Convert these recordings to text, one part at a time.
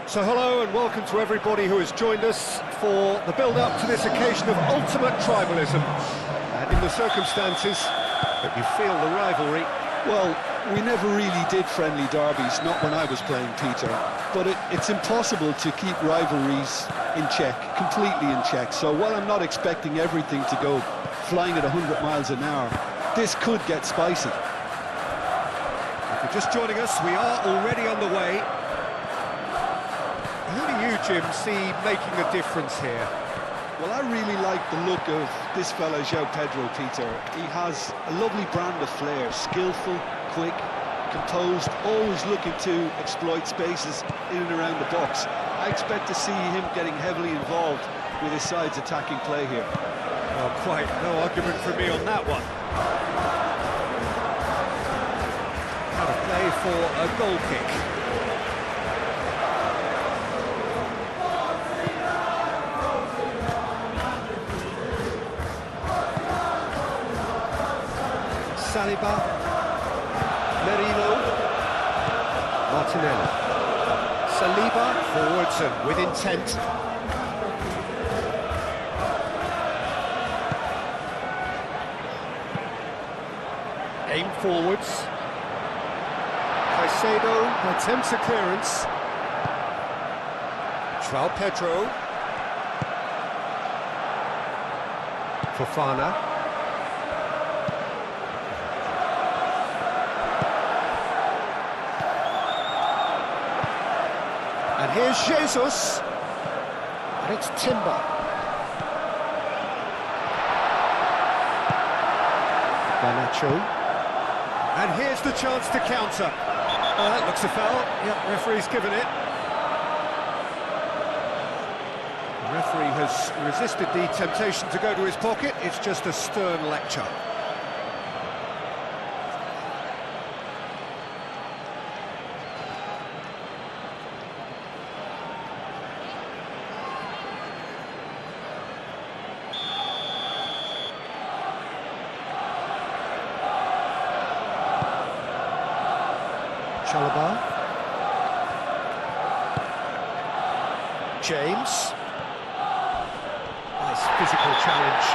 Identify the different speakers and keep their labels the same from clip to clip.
Speaker 1: So hello and welcome to everybody who has joined us for the build-up to this occasion of ultimate tribalism. And in the circumstances that you feel the rivalry.
Speaker 2: Well, we never really did friendly derbies, not when I was playing, Peter. But it's impossible to keep rivalries in check, completely in check. So while I'm not expecting everything to go flying at 100 miles an hour, this could get spicy.
Speaker 1: If you're just joining us, we are already underway. Who do you, Jim, see making a difference here?
Speaker 2: Well, I really like the look of this fella, João Pedro, Peter. He has a lovely brand of flair, skillful, quick, composed, always looking to exploit spaces in and around the box. I expect to see him getting heavily involved with his side's attacking play here.
Speaker 1: Well, quite no argument from me on that one. How to play for a goal kick. Saliba, Merino, Martinelli, Saliba, forwards and with intent. Aim forwards. Caicedo attempts a clearance. João Pedro. Fofana. And here's Jesus, and it's Timber. Garnacho. And here's the chance to counter. That looks a foul. Yep, referee's given it. The referee has resisted the temptation to go to his pocket. It's just a stern lecture. Chalobah. James. Nice physical challenge.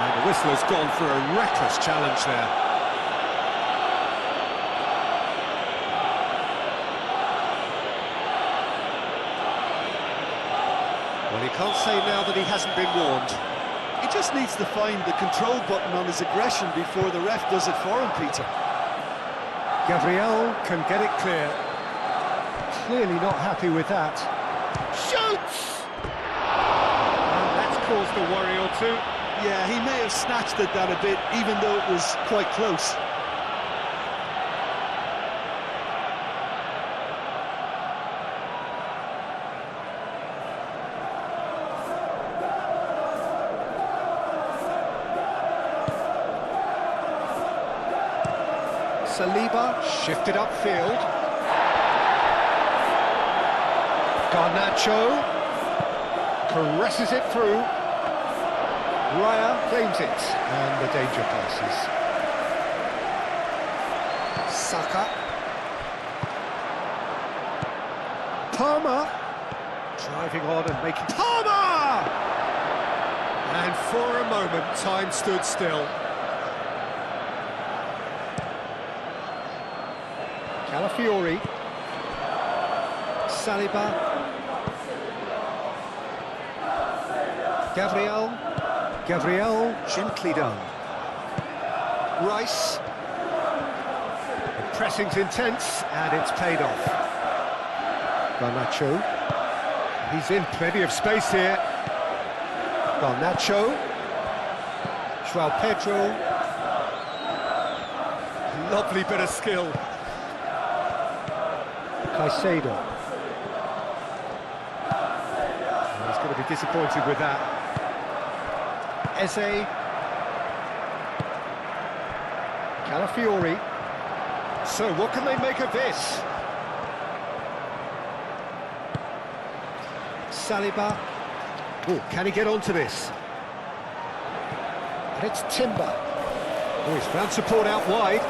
Speaker 1: And the whistler's gone for a reckless challenge there. Well, he can't say now that he hasn't been warned.
Speaker 2: He just needs to find the control button on his aggression before the ref does it for him, Peter.
Speaker 1: Gabriel can get it clear. Clearly not happy with that. Shoots! And that's caused a worry or two.
Speaker 2: Yeah, he may have snatched at that a bit, even though it was quite close.
Speaker 1: Saliba shifted upfield. Garnacho caresses it through. Raya claims it, and the danger passes. Saka. Palmer driving on and making Palmer! And for a moment, time stood still. Calafiori, Saliba, Gabriel, gently done. Rice, the pressing's intense and it's paid off. Garnacho, he's in plenty of space here. Garnacho, João Pedro, lovely bit of skill. Caicedo. He's going to be disappointed with that. Eze. Calafiori. So what can they make of this? Saliba. Oh, can he get onto this? And it's Timber. Oh, he's found support out wide.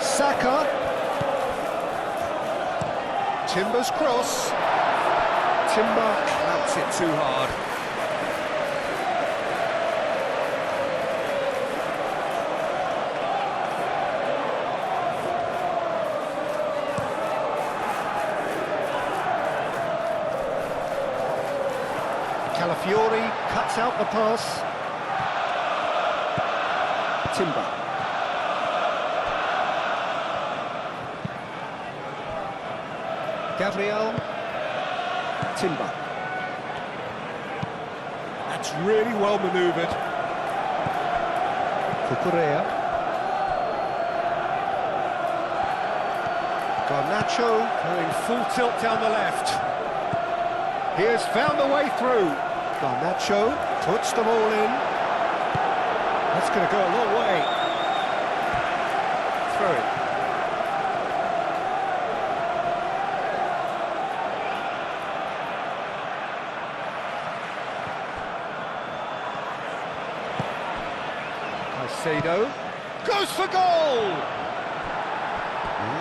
Speaker 1: Saka. Timber's cross. Timber clamps it too hard. Calafiori cuts out the pass. Timber. Gabriel. Timber. That's really well manoeuvred. Cucurella. Garnacho going full tilt down the left. He has found a way through. Garnacho puts them all in. That's going to go a long way. Throw it. Caicedo goes for goal!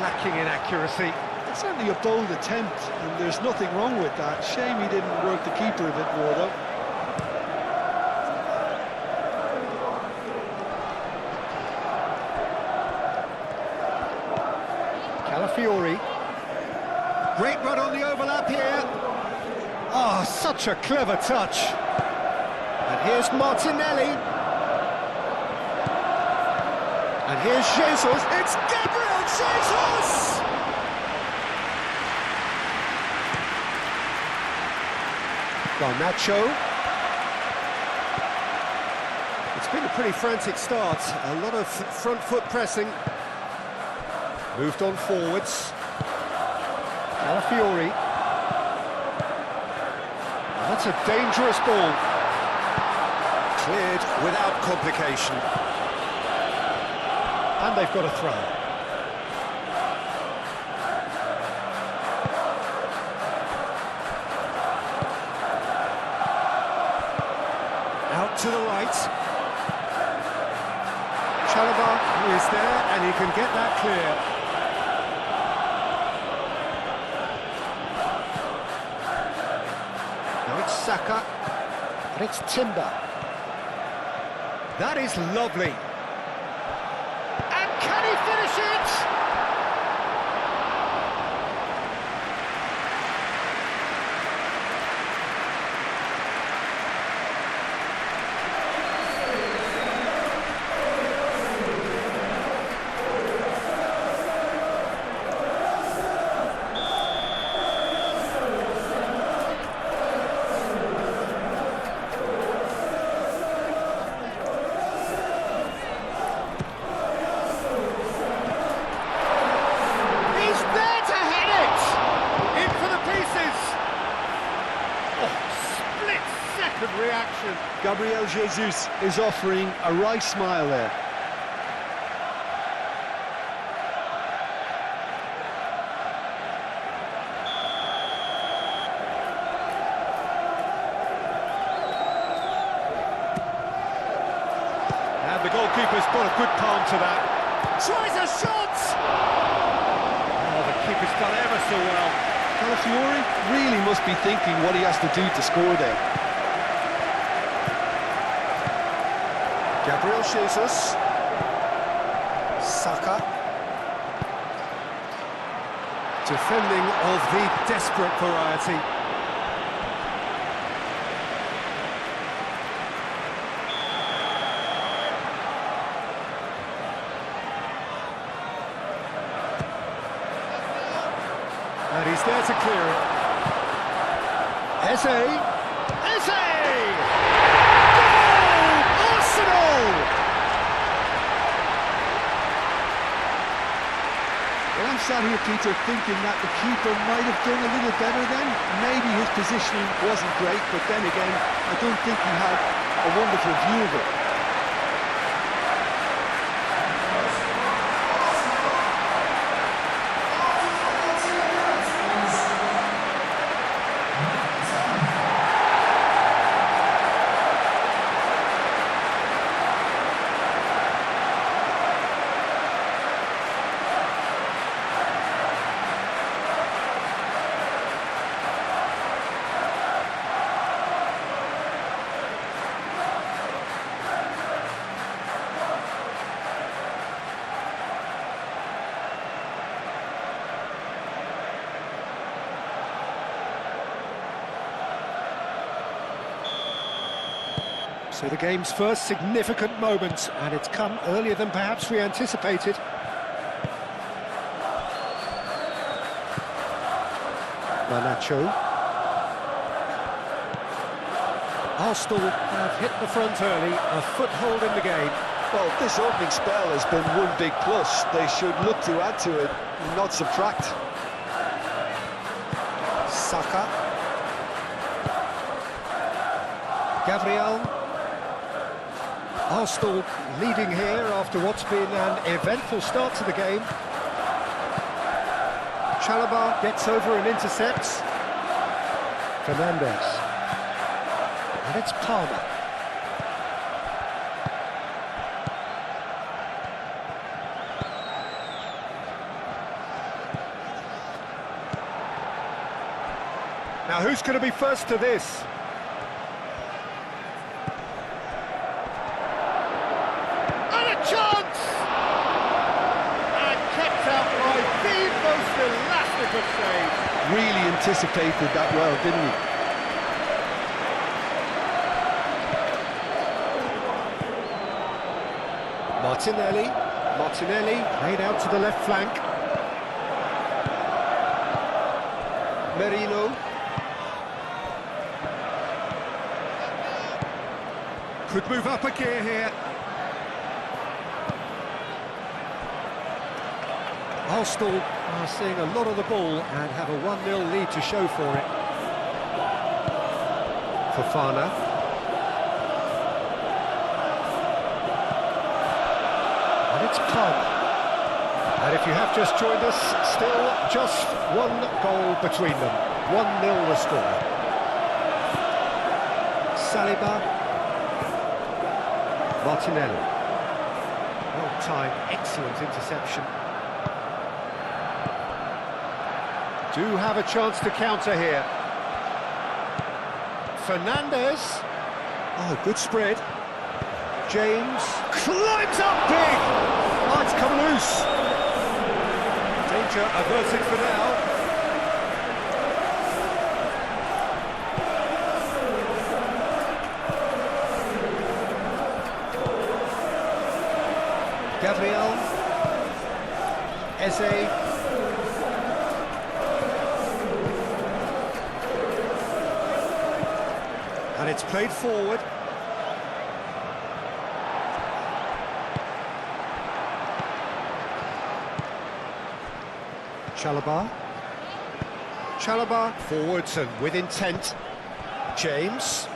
Speaker 1: Lacking in accuracy.
Speaker 2: It's certainly a bold attempt, and there's nothing wrong with that. Shame he didn't work the keeper a bit more, though.
Speaker 1: Calafiori. Great run on the overlap here. Ah, such a clever touch. And here's Martinelli. And here's Jesus. It's Gabriel Jesus! Garnacho. It's been a pretty frantic start. A lot of front foot pressing. Moved on forwards. Calafiori. That's a dangerous ball. Cleared without complication. And they've got a throw. Out to the right. Chalobah is there, and he can get that clear. Saka, and it's Timber. That is lovely. And can he finish it? Reaction.
Speaker 2: Gabriel Jesus is offering a right smile there.
Speaker 1: And the goalkeeper's got a good palm to that. Tries a shot! Oh, the keeper's done ever so well.
Speaker 2: Calafiori really must be thinking what he has to do to score there.
Speaker 1: Gabriel Jesus. Saka. Defending of the desperate variety. And he's there to clear it. Eze.
Speaker 2: Well, I'm sat here, Peter, thinking that the keeper might have done a little better then. Maybe his positioning wasn't great, but then again, I don't think he had a wonderful view of it.
Speaker 1: So the game's first significant moment, and it's come earlier than perhaps we anticipated. Garnacho. Arsenal have hit the front early, a foothold in the game.
Speaker 2: Well, this opening spell has been one big plus. They should look to add to it, not subtract.
Speaker 1: Saka. Gabriel. Arsenal leading here after what's been an eventful start to the game. Chalobah gets over and intercepts. Fernandes. And it's Palmer. Now who's going to be first to this? And a chance! And kept out by the most elastic of saves.
Speaker 2: Really anticipated that well, didn't he?
Speaker 1: Martinelli played out to the left flank. Merino. Could move up a gear here. Arsenal are seeing a lot of the ball and have a 1-0 lead to show for it. Fofana. And it's Palmer. And if you have just joined us, still just one goal between them. 1-0 the score. Saliba. Martinelli. Well-timed, excellent interception. Do have a chance to counter here. Fernandes. Oh, good spread. James climbs up big. Oh, it's come loose. Danger averted for now. Gabriel. Eze. And it's played forward. Chalobah forwards and with intent. James.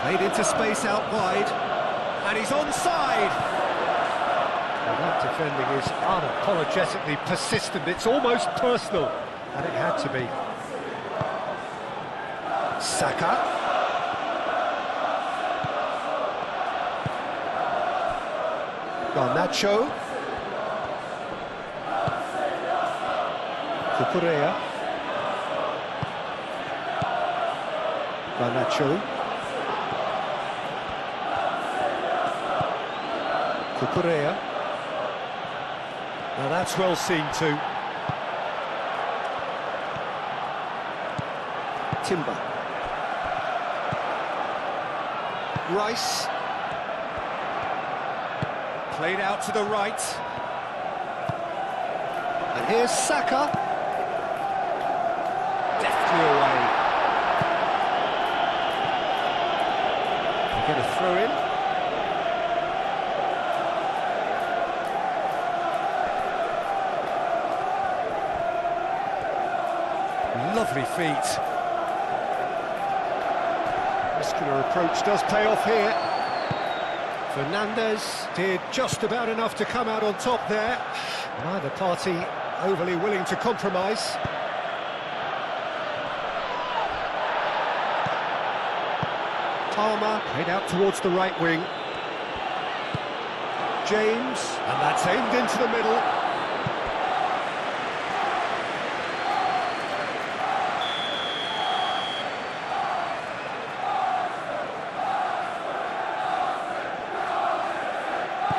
Speaker 1: Played into space out wide. And he's onside. Well, that defending is unapologetically persistent. It's almost personal. And it had to be. Saka. Garnacho. Cucurella. Garnacho. Cucurella. Now that's well seen too. Timber. Rice. Played out to the right. And here's Saka. Deftly away. They get a throw in. Lovely feet. Muscular approach does pay off here. Fernandes did just about enough to come out on top there. Neither party overly willing to compromise. Palmer played out towards the right wing. James, and that's aimed into the middle.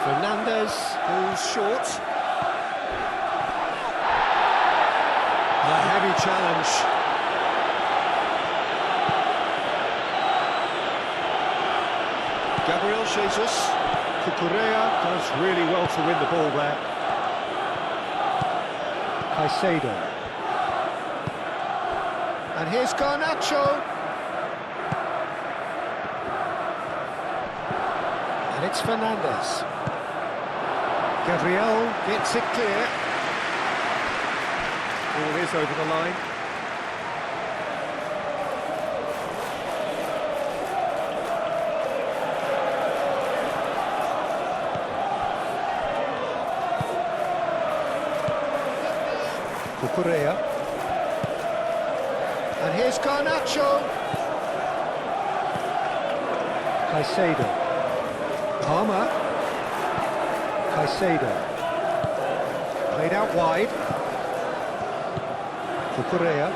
Speaker 1: Fernandes goes short. A heavy challenge. Jesus. Cucurella does really well to win the ball there. Caicedo. And here's Garnacho. And it's Fernandez. Gabriel gets it clear. Ball is over the line. Cucurella. And here's Garnacho. Caicedo. Palmer. Caicedo. Played out wide. Cucurella.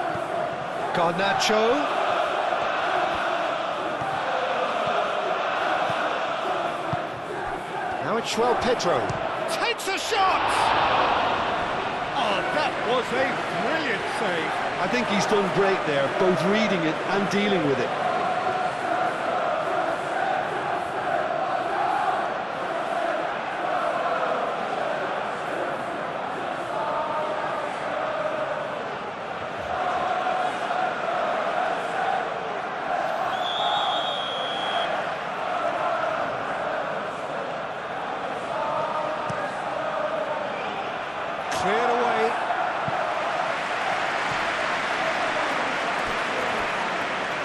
Speaker 1: Garnacho. Now it's João Pedro. Takes a shot! That was a brilliant save.
Speaker 2: I think he's done great there, both reading it and dealing with it.
Speaker 1: Cleared away.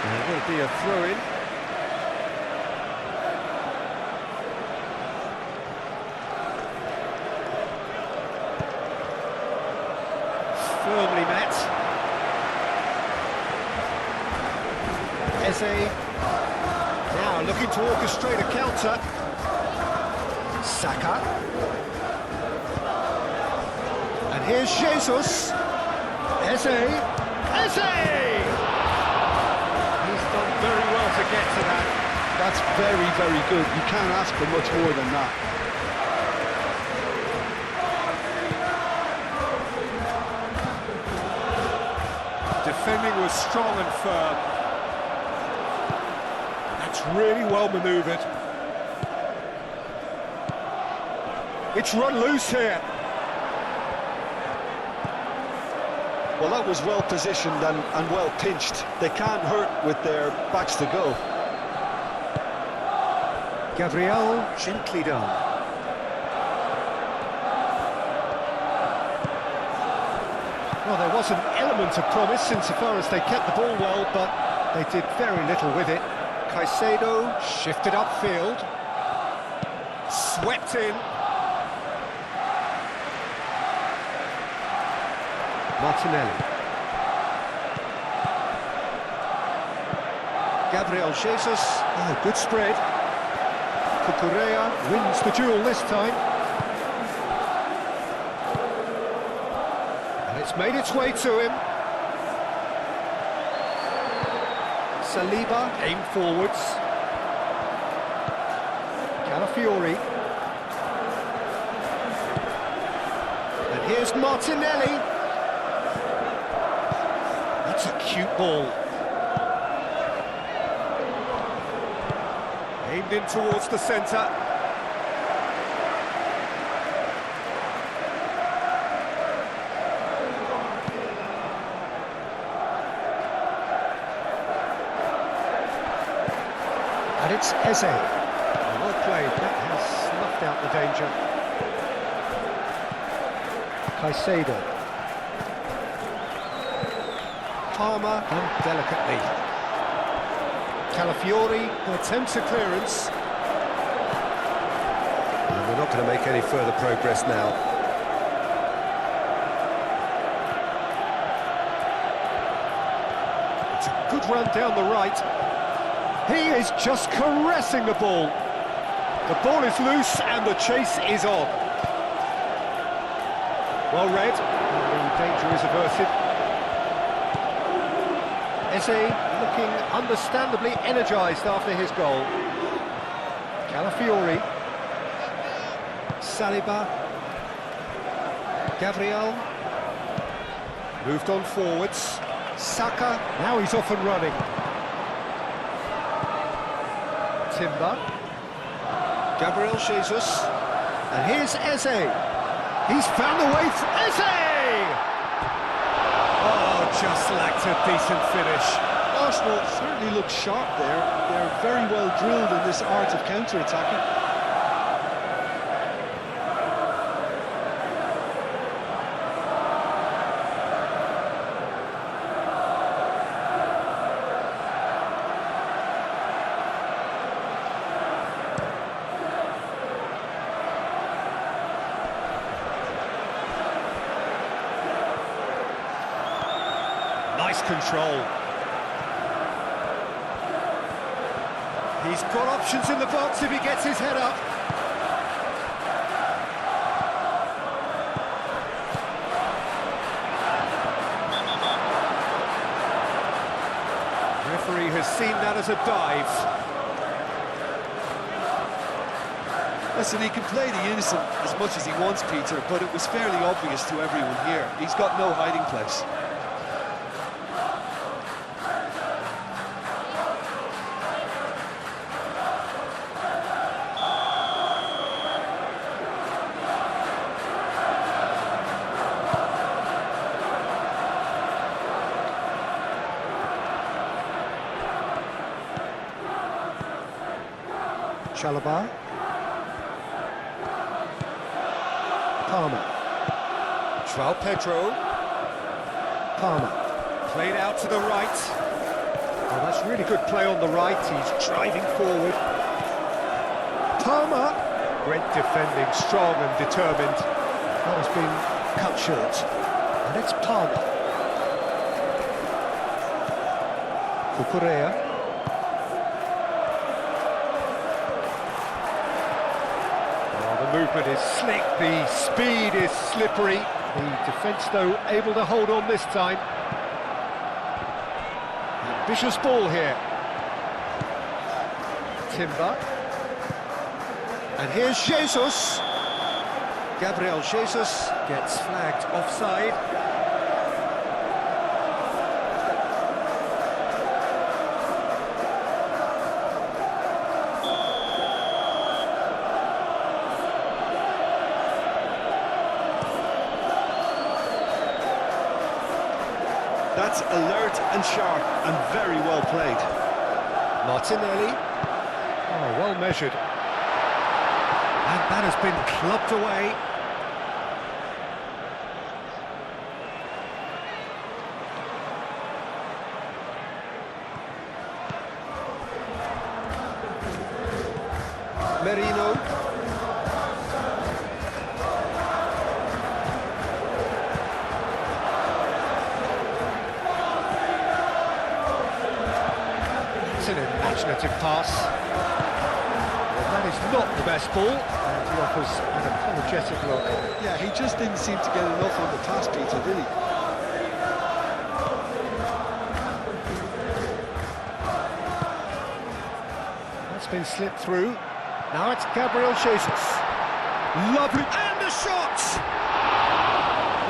Speaker 1: There will be a throw-in. Firmly met. Eze. Now looking to orchestrate a counter. Saka. And here's Jesus. Eze. Eze! He's done very well to get to that.
Speaker 2: That's very, very good. You can't ask for much more than that.
Speaker 1: Defending was strong and firm. That's really well manoeuvred. It's run loose here.
Speaker 2: Well, that was well positioned and well pinched. They can't hurt with their backs to go.
Speaker 1: Gabriel, gently done. Well, there was an element of promise insofar as they kept the ball well, but they did very little with it. Caicedo shifted upfield. Swept in. Martinelli. Gabriel Jesus. Oh, good spread. Cucurella wins the duel this time. And it's made its way to him. Saliba aimed forwards. Calafiori. And here's Martinelli. That's a cute ball. Aimed in towards the centre. And it's Eze. Well played, that has snuffed out the danger. Caicedo. Palmer done delicately. Calafiori attempts a clearance. And we're not going to make any further progress now. It's a good run down the right. He is just caressing the ball. The ball is loose and the chase is on. Well read, the danger is averted. Eze looking understandably energised after his goal. Calafiori. Saliba. Gabriel. Moved on forwards. Saka. Now he's off and running. Timber. Gabriel Jesus. And here's Eze. He's found a way for Eze! Oh, just lacked a decent finish.
Speaker 2: Arsenal certainly look sharp there. They're very well drilled in this art of counter-attacking.
Speaker 1: Nice control. He's got options in the box if he gets his head up. Referee has seen that as a dive.
Speaker 2: Listen, he can play the innocent as much as he wants, Peter, but it was fairly obvious to everyone here. He's got no hiding place.
Speaker 1: Chalobah. Palmer. João Pedro. Palmer. Played out to the right. Oh, that's really good play on the right. He's driving forward. Palmer. Great defending, strong and determined. That has been cut short. And it's Palmer. Cucurella. The movement is slick, the speed is slippery. The defence, though, able to hold on this time. Ambitious ball here. Timber. And here's Jesus. Gabriel Jesus gets flagged offside.
Speaker 2: That's alert and sharp and very well played.
Speaker 1: Martinelli. Oh, well measured. And that has been clubbed away. Merino. It's an imaginative pass. Well, that is not the best ball, and he offers an apologetic look.
Speaker 2: Yeah, he just didn't seem to get enough on the pass, Peter, did he?
Speaker 1: That's been slipped through. Now it's Gabriel Jesus. Lovely, and the shot!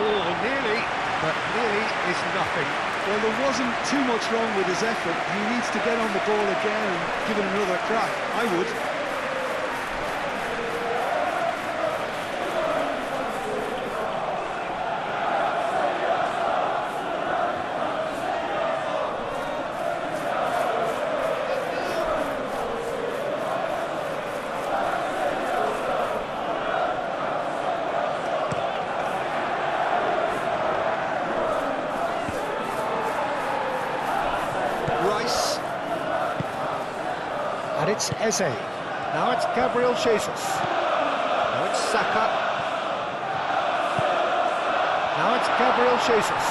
Speaker 1: Oh, nearly, but nearly is nothing.
Speaker 2: Well, there wasn't too much wrong with his effort. He needs to get on the ball again and give it another crack. I would.
Speaker 1: And it's Eze. Now it's Gabriel Jesus. Now it's Saka. Now it's Gabriel Jesus.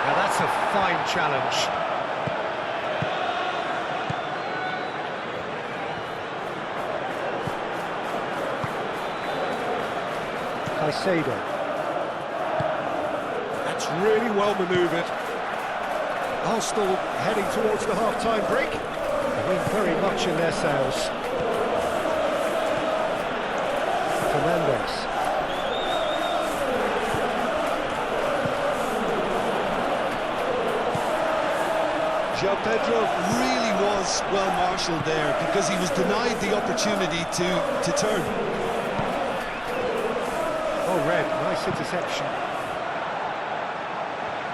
Speaker 1: Now that's a fine challenge. Caicedo. That's really well manoeuvred. Arsenal heading towards the half-time break. They're very much in their sails. Fernandes.
Speaker 2: João Pedro really was well marshalled there because he was denied the opportunity to turn.
Speaker 1: Oh, Red, nice interception.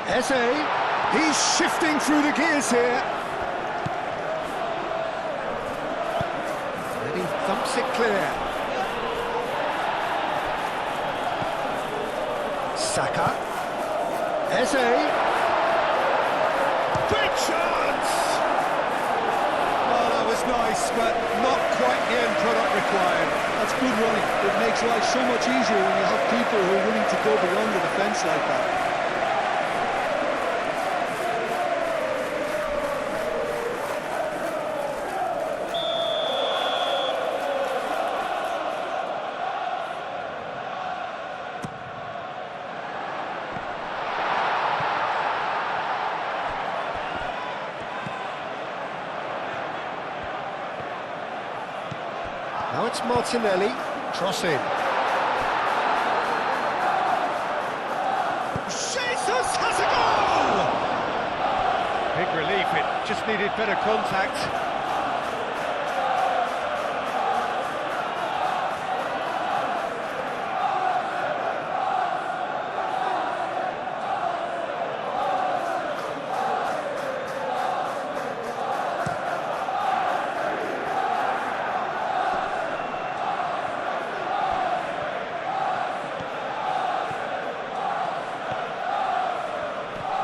Speaker 1: Eze, he's shifting through the gears here. And he thumps it clear. Saka. Eze. Big chance! Oh, that was nice, but not quite the end product required.
Speaker 2: That's good running. It makes life so much easier when you have people who are willing to go beyond the defence like that.
Speaker 1: Now it's Martinelli, crossing. Jesus has a goal! Big relief, it just needed better contact.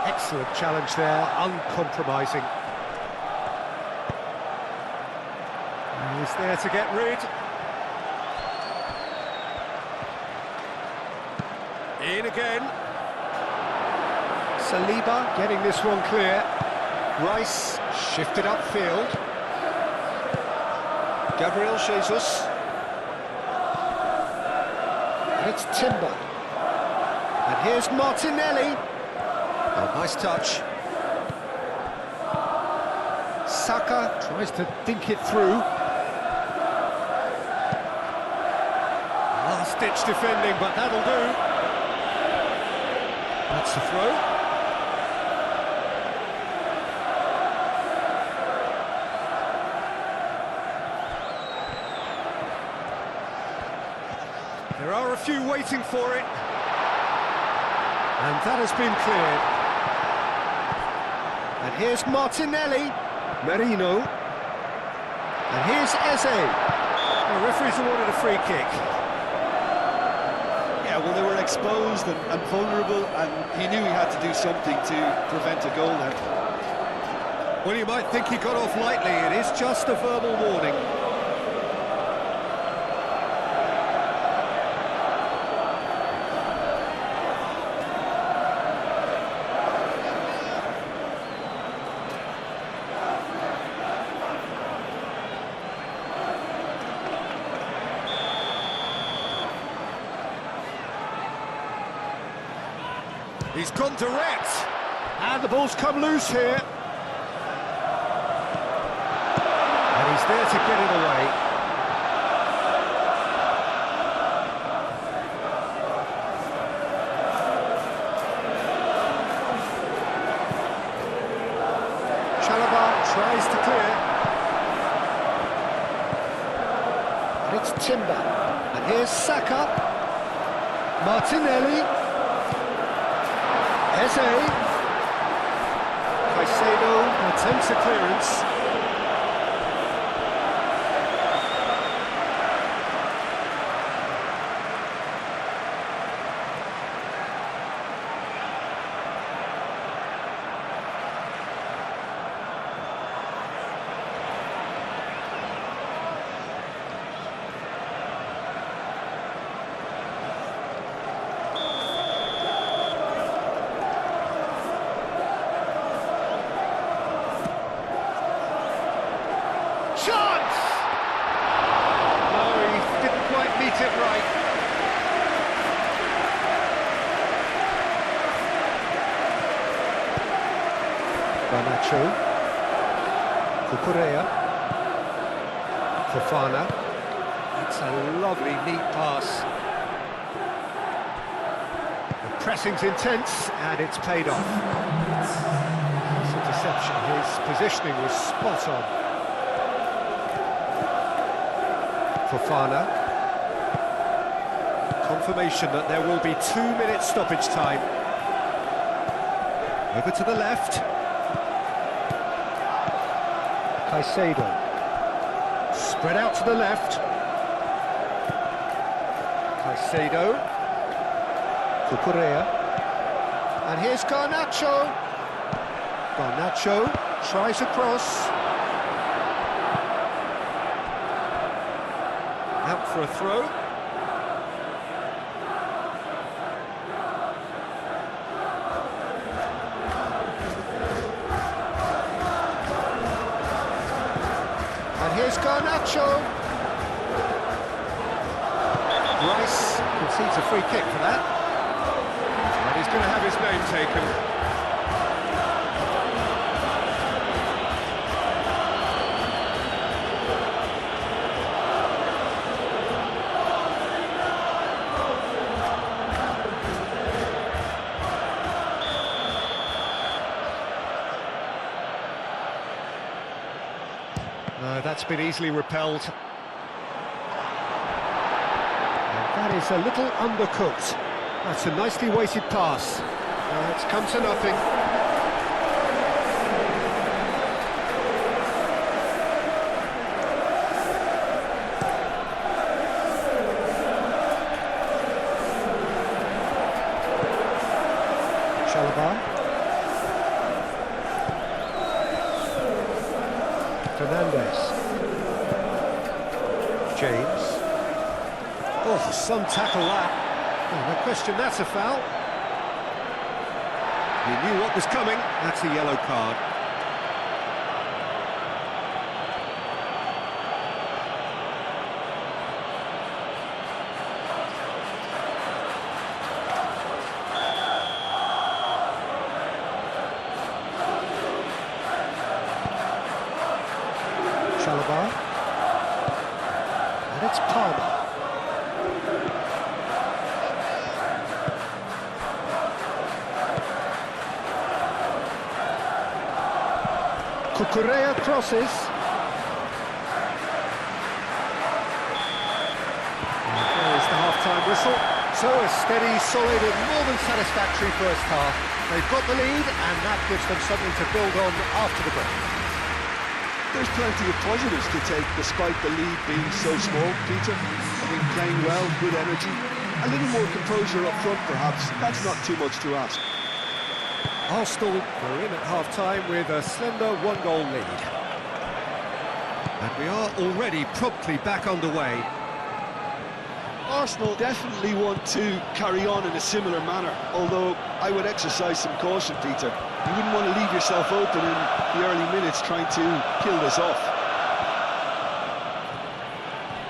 Speaker 1: Excellent challenge there, uncompromising. He's there to get rid. In again. Saliba getting this one clear. Rice shifted upfield. Gabriel Jesus. And it's Timber. And here's Martinelli. Oh, nice touch. Saka tries to dink it through. Last-ditch defending, but that'll do. That's the throw. There are a few waiting for it. And that has been cleared. And here's Martinelli, Merino, and here's Eze. The referee's awarded a free kick.
Speaker 2: Yeah, well, they were exposed and vulnerable, and he knew he had to do something to prevent a goal there.
Speaker 1: Well, you might think he got off lightly. It is just a verbal warning. He's gone direct, and the ball's come loose here. And he's there to get it away. Chalobah tries to clear. And it's Timber. And here's Saka. Martinelli. Eze. Caicedo attempts a clearance. Chance! No, he didn't quite meet it right. Garnacho. Cucurella. Fofana. It's a lovely, neat pass. The pressing's intense, and it's paid off. It's a interception. His positioning was spot on. Fofana. Confirmation that there will be 2 minutes stoppage time. Over to the left. Caicedo. Spread out to the left. Caicedo. Cucurella. And here's Garnacho. Garnacho tries a cross. Out for a throw. And here's Garnacho. Rice concedes a free kick for that. And he's going to have his name taken. That's been easily repelled. And that is a little undercooked. That's a nicely weighted pass. It's come to nothing. Chalobah. Fernandez. James. Oh, some tackle that. Oh, no question, that's a foul. He knew what was coming. That's a yellow card. Chalobah. And it's Palmer. Cucurella crosses. There's the half-time whistle. So a steady, solid and more than satisfactory first half. They've got the lead and that gives them something to build on after the break.
Speaker 2: There's plenty of positives to take despite the lead being so small, Peter. I mean, playing well, good energy. A little more composure up front perhaps. That's not too much to ask.
Speaker 1: Arsenal are in at half-time with a slender one-goal lead. And we are already promptly back underway.
Speaker 2: Arsenal definitely want to carry on in a similar manner, although I would exercise some caution, Peter. You wouldn't want to leave yourself open in the early minutes trying to kill this off.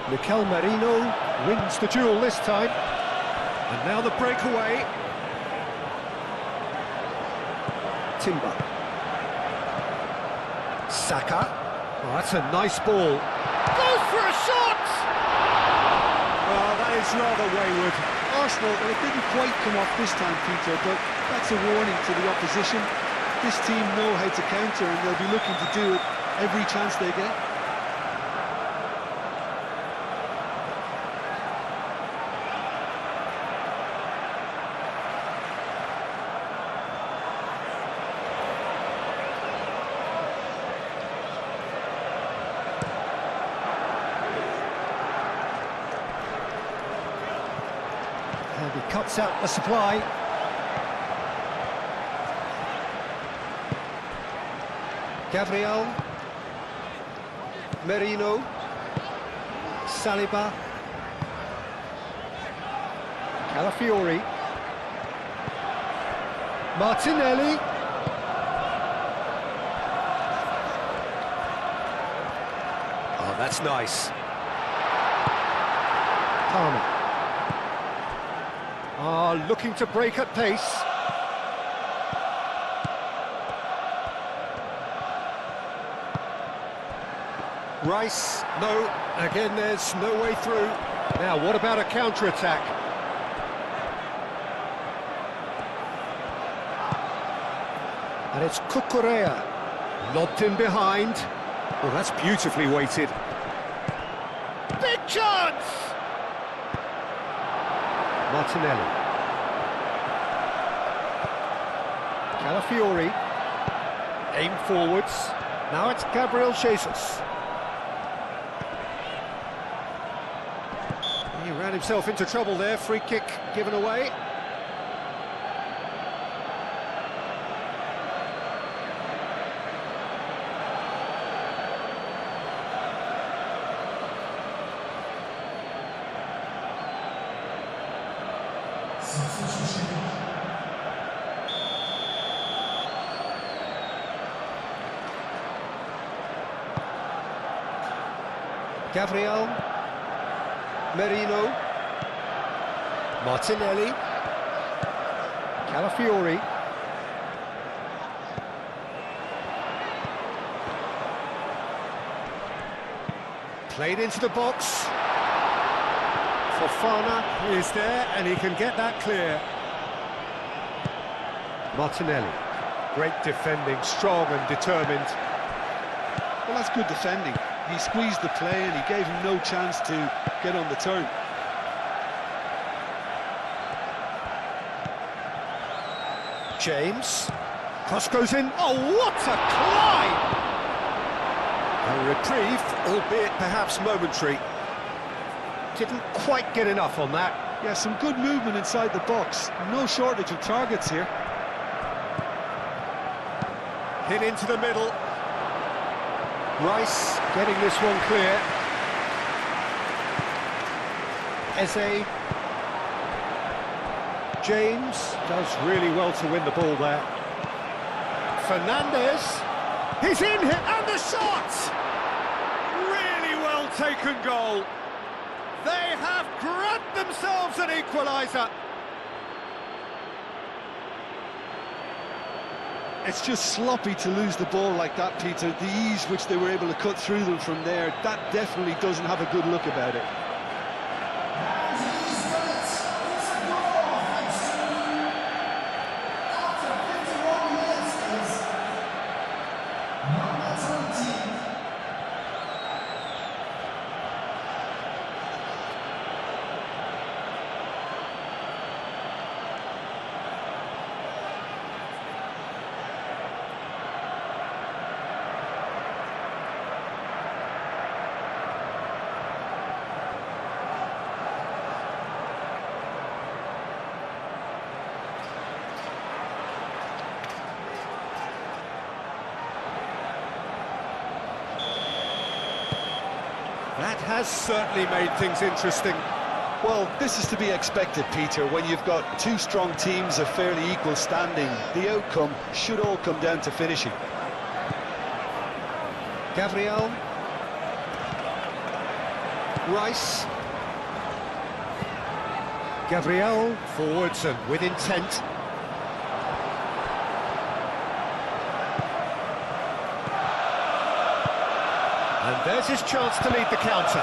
Speaker 1: Mikel Merino wins the duel this time. And now the breakaway. Timber. Saka. Oh, that's a nice ball. Goes for a shot! Oh, that is rather wayward.
Speaker 2: Arsenal, well, it didn't quite come off this time, Peter, but that's a warning to the opposition. This team know how to counter and they'll be looking to do it every chance they get.
Speaker 1: And he cuts out the supply. Gabriel. Merino. Saliba. Calafiori. Martinelli. Oh, that's nice. Palmer. Looking to break at pace. Rice, no, again there's no way through. Now what about a counter-attack? And it's Cucurella. Lobbed in behind. Well, that's beautifully weighted. Big chance! Martinelli. Calafiori. Aim forwards. Now it's Gabriel Jesus. He ran himself into trouble there. Free kick given away. Gabriel, Merino, Martinelli, Calafiori, played into the box. Fofana is there and he can get that clear. Martinelli, great defending, strong and determined.
Speaker 2: Well, that's good defending. He squeezed the play and he gave him no chance to get on the turn.
Speaker 1: James, cross goes in. Oh, what a climb! A reprieve, albeit perhaps momentary. Didn't quite get enough on that.
Speaker 2: Yeah, some good movement inside the box. No shortage of targets here.
Speaker 1: Hit into the middle. Rice getting this one clear. Eze. James does really well to win the ball there. Fernandez. He's in here, and the shot! Really well taken goal. They have grabbed themselves an equalizer.
Speaker 2: It's just sloppy to lose the ball like that, Peter. The ease which they were able to cut through them from there, that definitely doesn't have a good look about it.
Speaker 1: That has certainly made things interesting.
Speaker 2: Well, this is to be expected, Peter. When you've got two strong teams of fairly equal standing, the outcome should all come down to finishing.
Speaker 1: Gabriel. Rice. Gabriel forwards and with intent. And there's his chance to lead the counter.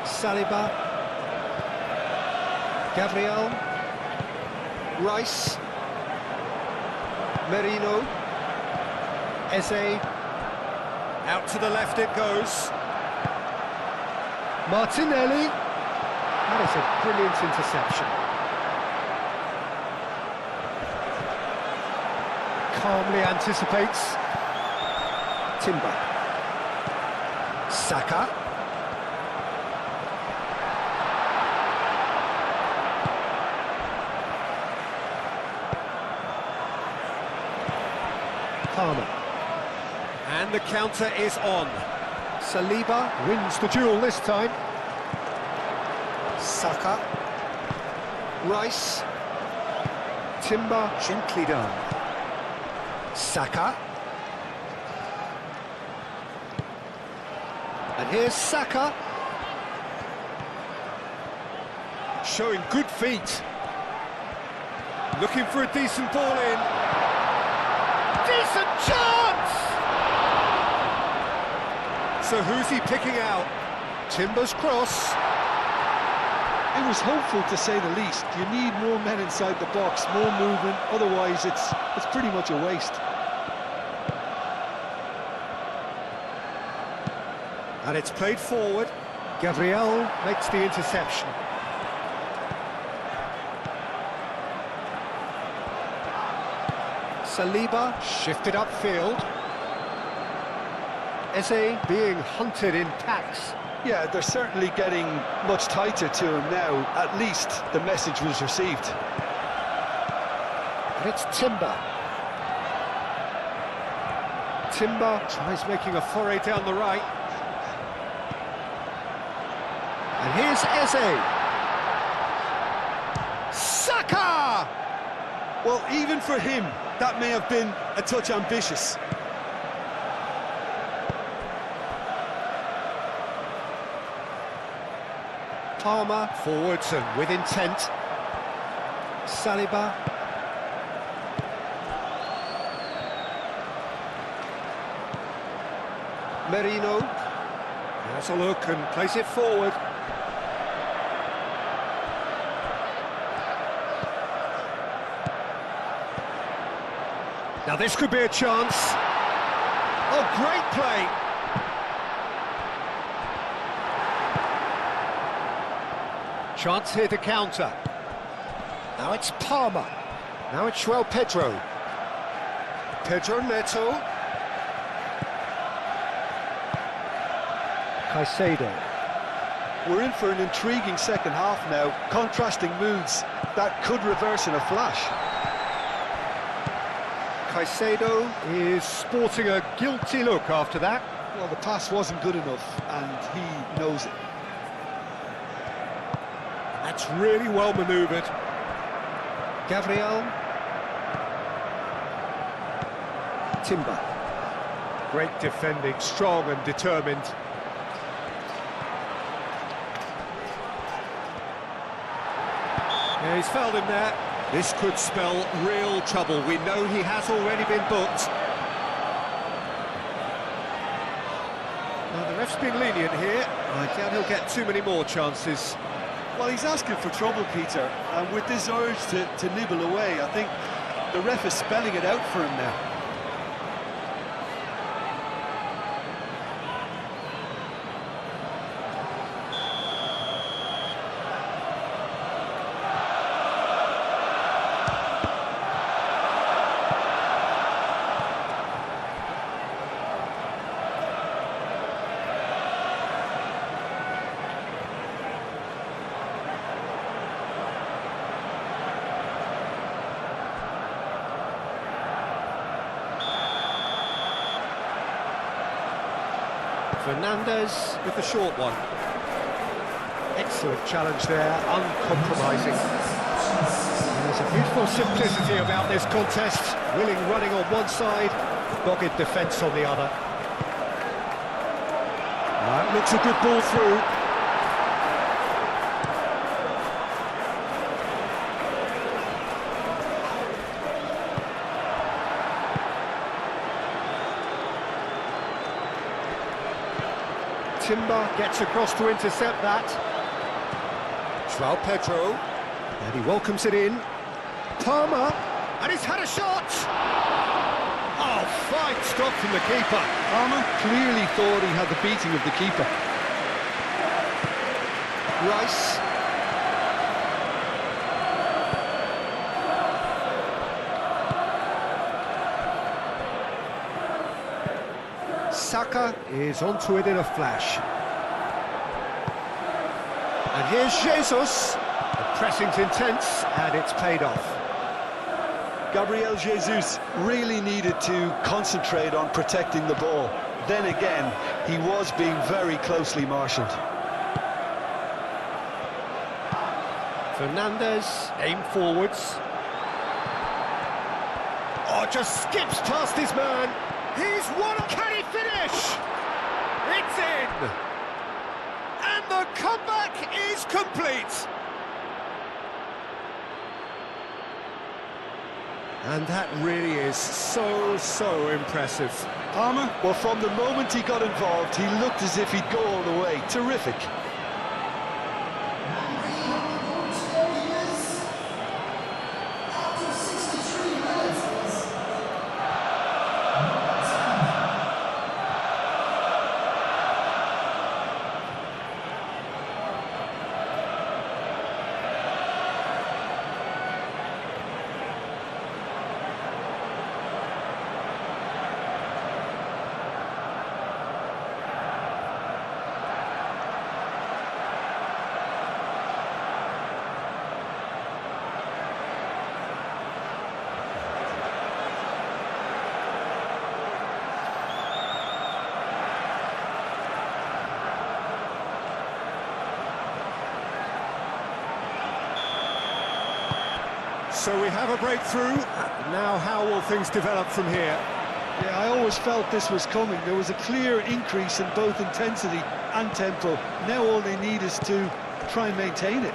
Speaker 1: Saliba. Gabriel. Rice. Merino. Eze. Out to the left it goes. Martinelli. That is a brilliant interception. Calmly anticipates. Timber. Saka. Palmer. And the counter is on. Saliba wins the duel this time. Saka. Rice. Timber gently done. Saka. And here's Saka. Showing good feet. Looking for a decent ball in. Decent chance! So who's he picking out? Timber's cross.
Speaker 2: It was hopeful, to say the least. You need more men inside the box, more movement, otherwise it's pretty much a waste.
Speaker 1: And it's played forward. Gabriel makes the interception. Saliba shifted upfield. Eze being hunted in packs.
Speaker 2: Yeah, they're certainly getting much tighter to him now. At least the message was received.
Speaker 1: And it's Timber. Timber tries making a foray down the right. And here's Eze. Saka!
Speaker 2: Well, even for him, that may have been a touch ambitious.
Speaker 1: Palmer forwards and with intent. Saliba. Merino. Has a look and plays it forward. Now this could be a chance. Oh, great play. Chance here to counter. Now it's Palmer. Now it's João Pedro. Pedro Neto. Caicedo.
Speaker 2: We're in for an intriguing second half now. Contrasting moods that could reverse in a flash.
Speaker 1: Caicedo is sporting a guilty look after that.
Speaker 2: Well, the pass wasn't good enough, and he knows it.
Speaker 1: That's really well manoeuvred. Gabriel. Timber. Great defending, strong and determined. Yeah, he's fouled him there. This could spell real trouble. We know he has already been booked. Well, the ref's been lenient here. I doubt he'll get too many more chances.
Speaker 2: Well, he's asking for trouble, Peter, and with this urge to nibble away, I think the ref is spelling it out for him now.
Speaker 1: Fernandez with the short one. Excellent challenge there, uncompromising. There's a beautiful simplicity about this contest. Willing running on one side, dogged defence on the other. That looks a good ball through. Timber gets across to intercept that. João Pedro, and he welcomes it in. Palmer, and he's had a shot! Oh, fine stop from the keeper.
Speaker 2: Palmer clearly thought he had the beating of the keeper.
Speaker 1: Rice. Saka is onto it in a flash. And here's Jesus. The pressing's intense, and it's paid off.
Speaker 2: Gabriel Jesus really needed to concentrate on protecting the ball. Then again, he was being very closely marshalled.
Speaker 1: Fernandez, aim forwards. Oh, just skips past his man. He's won. Can he finish? It's in. And the comeback is complete. And that really is so impressive.
Speaker 2: Palmer, well, from the moment he got involved, he looked as if he'd go all the way. Terrific.
Speaker 1: So we have a breakthrough. Now how will things develop from here?
Speaker 2: Yeah, I always felt this was coming. There was a clear increase in both intensity and tempo. Now all they need is to try and maintain it.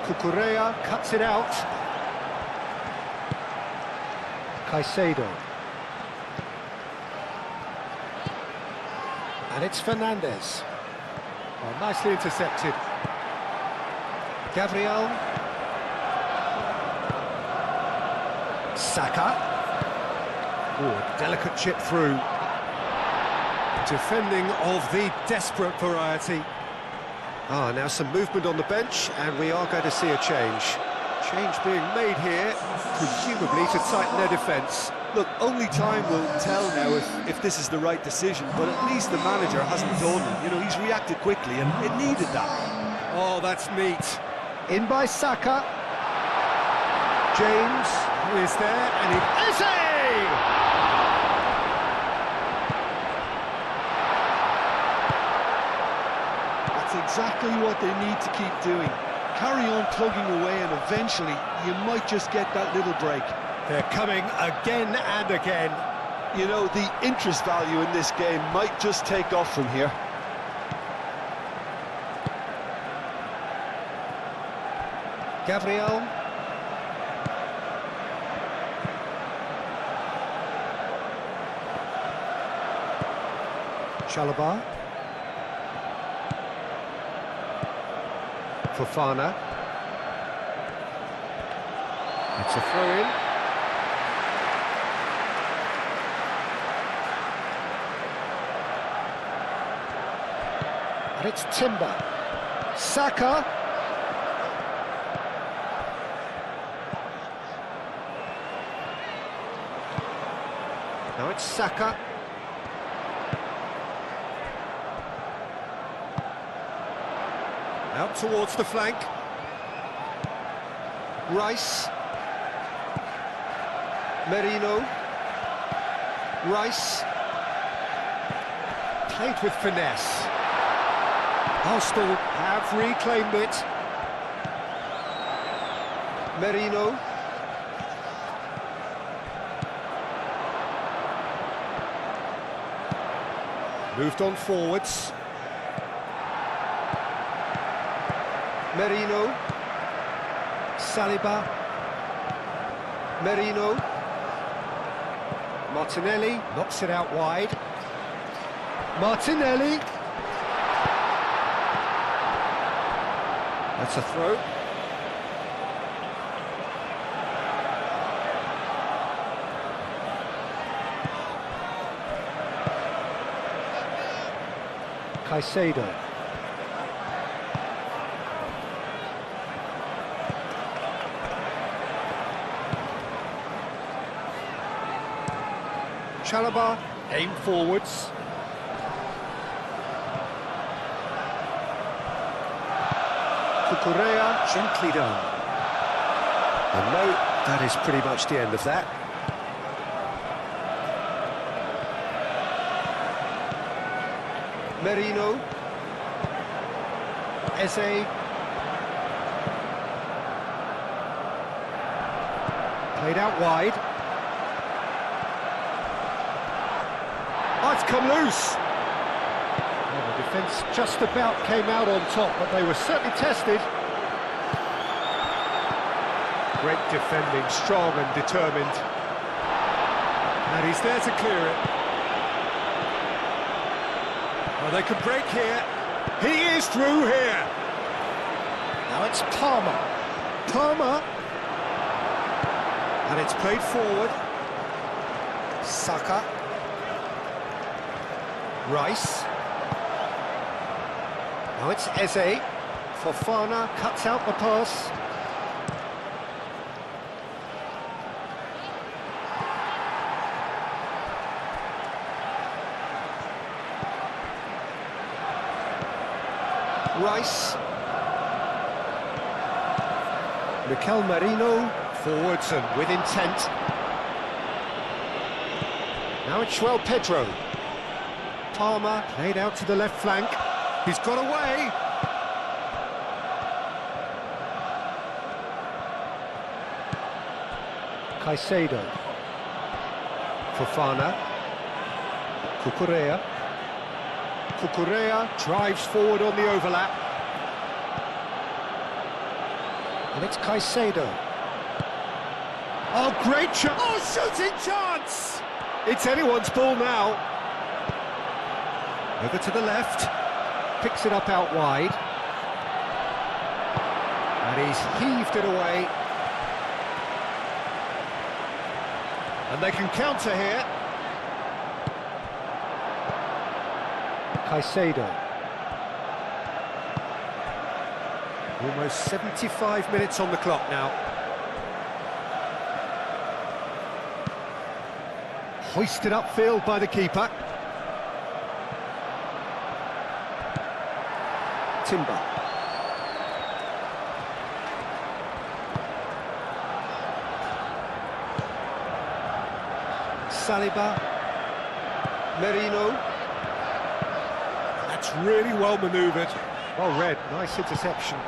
Speaker 1: Cucurella cuts it out. Caicedo. And it's Fernandez. Oh, nicely intercepted. Gabriel. Saka. Oh, delicate chip through. Defending of the desperate variety. Ah, now some movement on the bench, and we are going to see a change. Change being made here, presumably to tighten their defence.
Speaker 2: Look, only time will tell now if this is the right decision, but at least the manager hasn't done it. You know, he's reacted quickly, and it needed that.
Speaker 1: Oh, that's neat. In by Saka. James is there, and Eze!
Speaker 2: That's exactly what they need to keep doing. Carry on plugging away, and eventually you might just get that little break.
Speaker 1: They're coming again and again.
Speaker 2: You know, the interest value in this game might just take off from here.
Speaker 1: Gabriel. Chalobah. Fofana. It's a throw-in. And it's Timber. Saka. Now it's Saka. Out towards the flank. Rice. Merino. Rice. Played with finesse. Arsenal have reclaimed it. Merino. Moved on forwards. Merino. Saliba. Merino. Martinelli knocks it out wide. Martinelli. That's a throw. Caicedo. Chalobah, aim forwards. Cucurella, gently done. And no, that is pretty much the end of that. Merino. Eze. Played out wide. Oh, it's come loose. Well, the defence just about came out on top, but they were certainly tested. Great defending, strong and determined. And he's there to clear it. Well, they could break here. He is through here. Now it's Palmer. Palmer. And it's played forward. Saka. Rice. Now it's Eze. Fofana cuts out the pass. Rice. Mikel Merino, forwards and with intent. Now it's João Pedro. Palmer played out to the left flank. He's got away. Caicedo. Fofana. Cucurella. Cucurella drives forward on the overlap. And it's Caicedo. Oh, great shot! Oh, shooting chance! It's anyone's ball now. Over to the left. Picks it up out wide. And he's heaved it away. And they can counter here. Caicedo. Almost 75 minutes on the clock now. Hoisted upfield by the keeper. Timber. Saliba. Merino. That's really well manoeuvred. Well read, nice interception.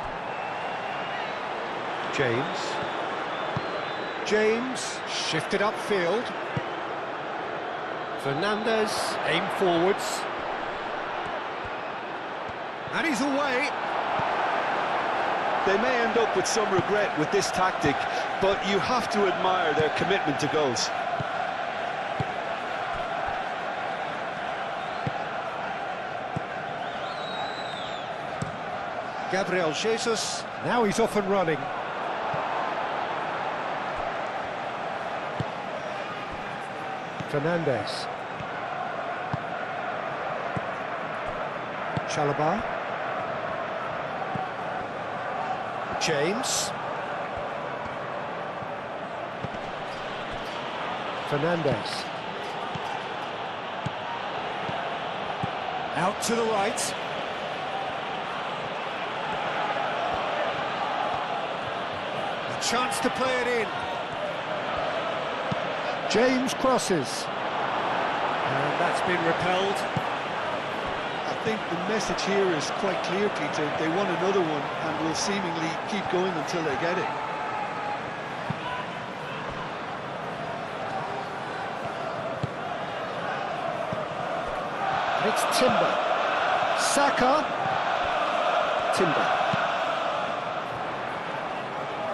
Speaker 1: James, shifted upfield. Fernandez, aim forwards. And he's away.
Speaker 2: They may end up with some regret with this tactic, but you have to admire their commitment to goals.
Speaker 1: Gabriel Jesus, now he's off and running. Fernandez. Chalobah. James. Fernandez. Out to the right. A chance to play it in. James crosses. And that's been repelled.
Speaker 2: I think the message here is quite clear, Peter. They want another one and will seemingly keep going until they get it.
Speaker 1: It's Timber. Saka. Timber.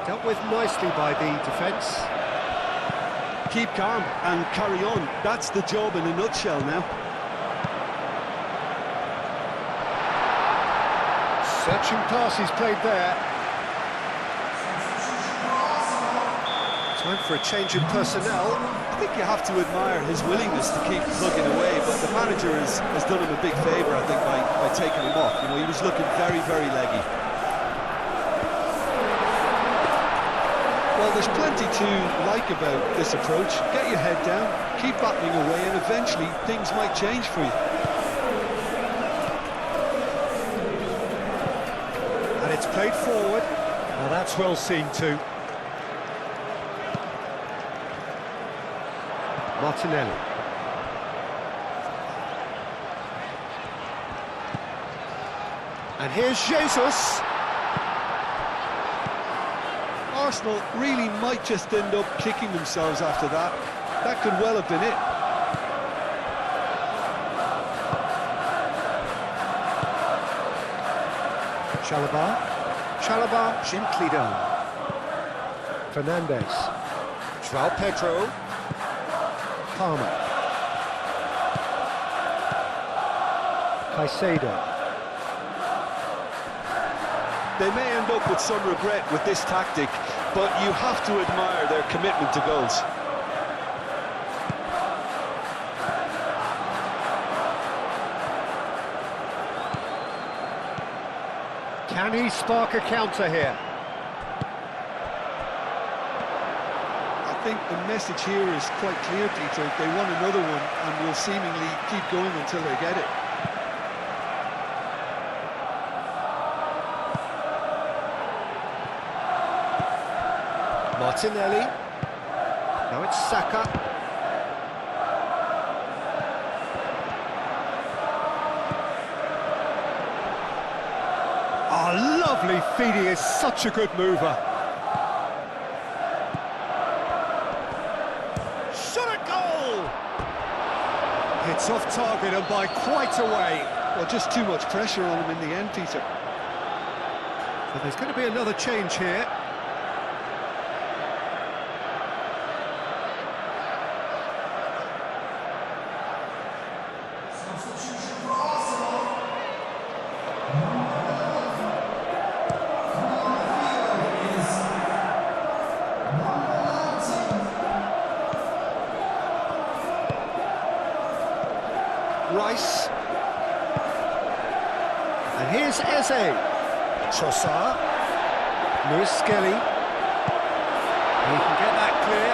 Speaker 1: Dealt with nicely by the defence.
Speaker 2: Keep calm and carry on. That's the job in a nutshell now.
Speaker 1: Searching passes played there. Time for a change in personnel.
Speaker 2: I think you have to admire his willingness to keep plugging away, but the manager has done him a big favour, I think, by taking him off. You know, he was looking very, very leggy. Well, there's plenty to like about this approach. Get your head down, keep battling away, and eventually things might change for you.
Speaker 1: And it's played forward. Now that's well seen too. Martinelli. And here's Jesus.
Speaker 2: Arsenal really might just end up kicking themselves after that. That could well have been it.
Speaker 1: Chalobah gently down. Fernandez. João Pedro. Palmer. Caicedo.
Speaker 2: They may end up with some regret with this tactic, but you have to admire their commitment to goals.
Speaker 1: Can he spark a counter here?
Speaker 2: I think the message here is quite clear, Peter. They want another one and will seemingly keep going until they get it.
Speaker 1: Martinelli. Now it's Saka. Oh, lovely feed. He is such a good mover. It's off target and by quite a way.
Speaker 2: Well, just too much pressure on him in the end, Peter.
Speaker 1: But there's going to be another change here. Rice. And here's Eze. Trossard. Lewis Skelly. He can get that clear.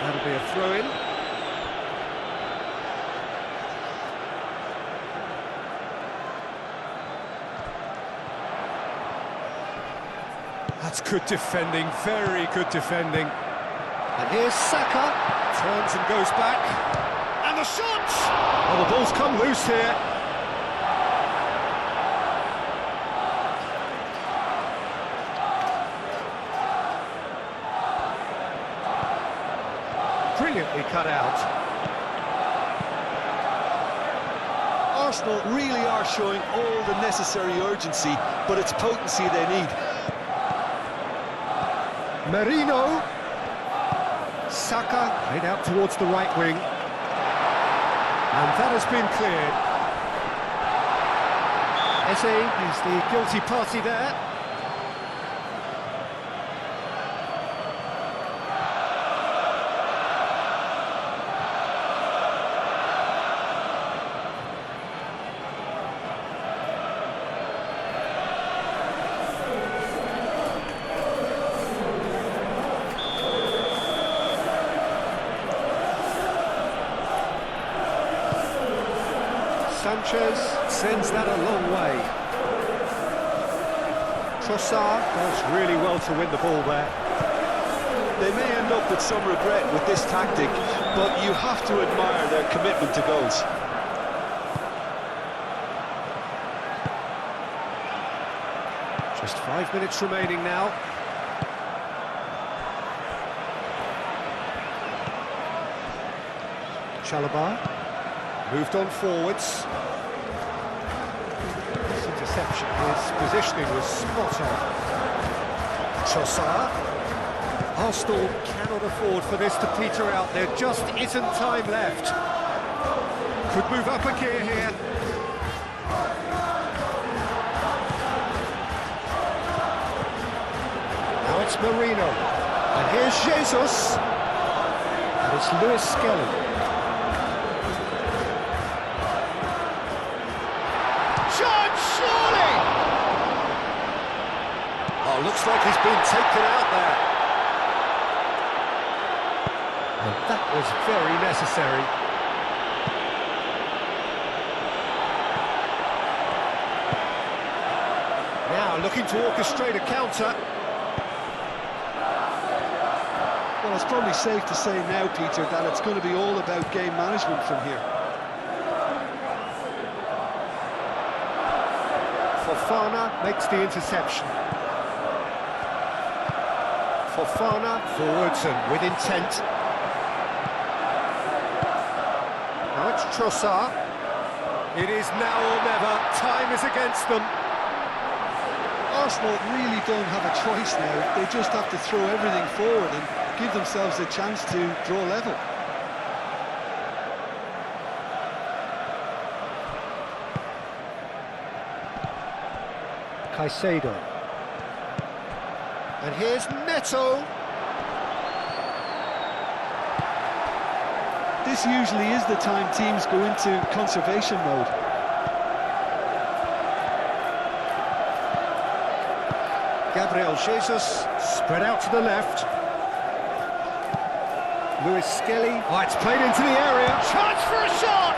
Speaker 1: That'll be a throw-in. That's good defending, very good defending. And here's Saka. Turns and goes back. And the shot! Well, the ball's come loose here. Brilliantly cut out.
Speaker 2: Arsenal really are showing all the necessary urgency, but it's potency they need.
Speaker 1: Merino. Saka played out towards the right wing. And that has been cleared. Eze is the guilty party there. Sanchez sends that a long way. Trossard does really well to win the ball there.
Speaker 2: They may end up with some regret with this tactic, but you have to admire their commitment to goals.
Speaker 1: Just 5 minutes remaining now. Chalobah moved on forwards. This interception, his positioning was spot on. Trossard. Arsenal cannot afford for this to peter out. There just isn't time left. Could move up a gear here. Now it's Merino. And here's Jesus. And it's Lewis Skelly. Surely! Oh, looks like he's been taken out there. And that was very necessary. Now looking to orchestrate a counter.
Speaker 2: Well, it's probably safe to say now, Peter, that it's going to be all about game management from here.
Speaker 1: Fofana makes the interception. Fofana forwards and with intent. Now it's Trossard. It is now or never. Time is against them.
Speaker 2: Arsenal really don't have a choice now. They just have to throw everything forward and give themselves a chance to draw level.
Speaker 1: Caicedo. And here's Neto.
Speaker 2: This usually is the time teams go into conservation mode.
Speaker 1: Gabriel Jesus spread out to the left. Lewis Skelly. Oh, it's played into the area. Chance for a shot!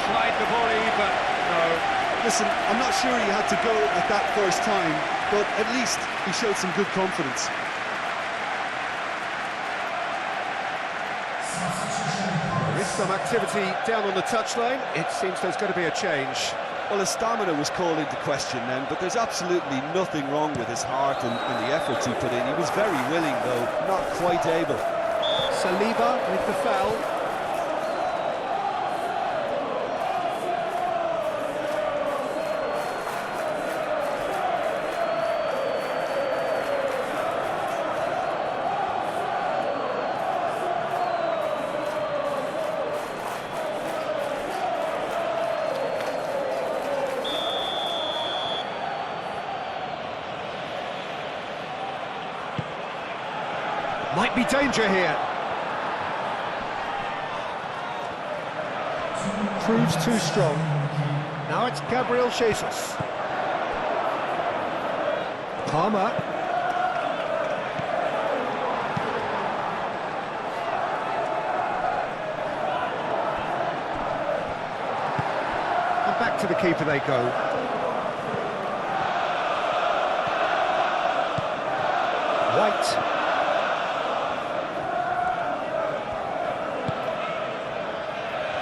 Speaker 1: Tried the volley, but no.
Speaker 2: Listen, I'm not sure he had to go at that first time, but at least he showed some good confidence.
Speaker 1: There is some activity down on the touchline. It seems there's going to be a change.
Speaker 2: Well, his stamina was called into question then, but there's absolutely nothing wrong with his heart and the efforts he put in. He was very willing, though, not quite able.
Speaker 1: Saliba with the foul. Might be danger here. Proves too strong. Now it's Gabriel Jesus. Palmer. And back to the keeper they go. White.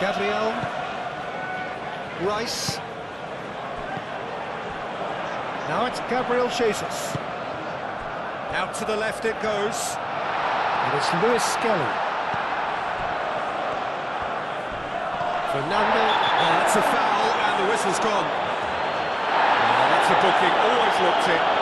Speaker 1: Gabriel, Rice, now it's Gabriel Jesus, out to the left it goes, and it's Lewis Skelly, Fernando, that's a foul and the whistle's gone, that's a booking, always looked it.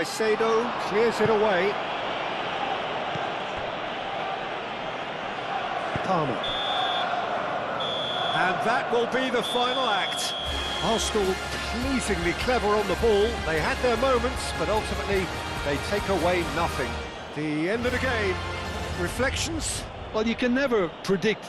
Speaker 1: Caicedo clears it away. Palmer. And that will be the final act. Arsenal pleasingly clever on the ball. They had their moments, but ultimately they take away nothing. The end of the game. Reflections?
Speaker 2: Well, you can never predict